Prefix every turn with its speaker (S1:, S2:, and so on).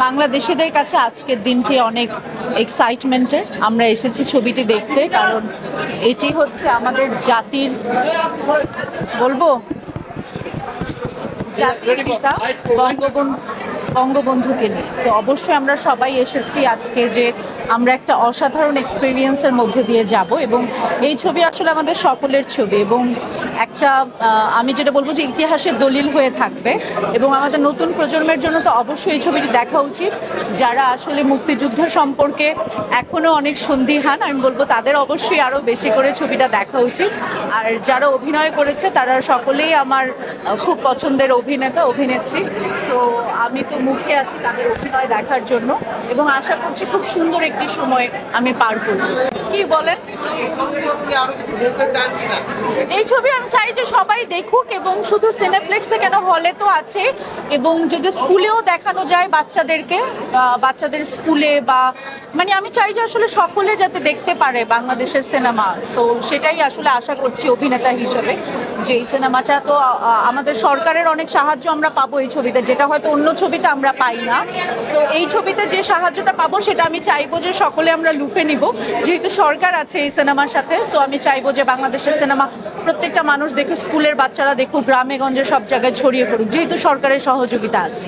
S1: বাংলাদেশিদের কাছে আজকের দিনটি অনেক এক্সাইটমেন্টের। আমরা এসেছি ছবিটি দেখতে, কারণ এটি হচ্ছে আমাদের জাতির, বলবো, জাতির পিতা বঙ্গবন্ধুকে নিয়ে। তো অবশ্যই আমরা সবাই এসেছি আজকে যে আমরা একটা অসাধারণ এক্সপিরিয়েন্সের মধ্যে দিয়ে যাব, এবং এই ছবি আসলে আমাদের সকলের ছবি, এবং একটা আমি যেটা বলবো যে ইতিহাসের দলিল হয়ে থাকবে। এবং আমাদের নতুন প্রজন্মের জন্য তো অবশ্যই এই ছবিটি দেখা উচিত। যারা আসলে মুক্তিযুদ্ধ সম্পর্কে এখনো অনেক সন্দিহান, আমি বলবো তাদের অবশ্যই আরও বেশি করে ছবিটা দেখা উচিত। আর যারা অভিনয় করেছে তারা সকলেই আমার খুব পছন্দের অভিনেতা অভিনেত্রী। সো আমি তো মুখে আছি তাদের অভিনয় দেখার জন্য, এবং আশা করছি খুব সুন্দর একটি সময় আমি পার করব। কি বলেন? এই ছবি আমি চাই যে সবাই দেখুক, এবং শুধু সিনেপ্লেক্সে কেন, হলে তো আছে, এবং যদি স্কুলেও দেখানো যায় বাচ্চাদেরকে, বাচ্চাদের স্কুলে, বা মানে আমি চাই যে আসলে সকলে যাতে দেখতে পারে বাংলাদেশের সিনেমা। সো সেটাই আসলে আশা করছি অভিনেতা হিসেবে, যে এই সিনেমাটা তো আমাদের সরকারের অনেক সাহায্য আমরা পাবো এই ছবিতে, যেটা হয়তো অন্য ছবিতে আমরা পাই না। সো এই ছবিতে যে সাহায্যটা পাবো সেটা আমি চাইবো যে সকলে আমরা লুফে নিব, যেহেতু সরকার আছে এই সিনেমার সাথে। সো আমি চাইবো যে বাংলাদেশের সিনেমা প্রত্যেকটা মানুষ দেখুক, স্কুলের বাচ্চারা দেখুক, গ্রামে গঞ্জে সব জায়গায় ছড়িয়ে পড়ুক, যেহেতু সরকারের সহযোগিতা আছে।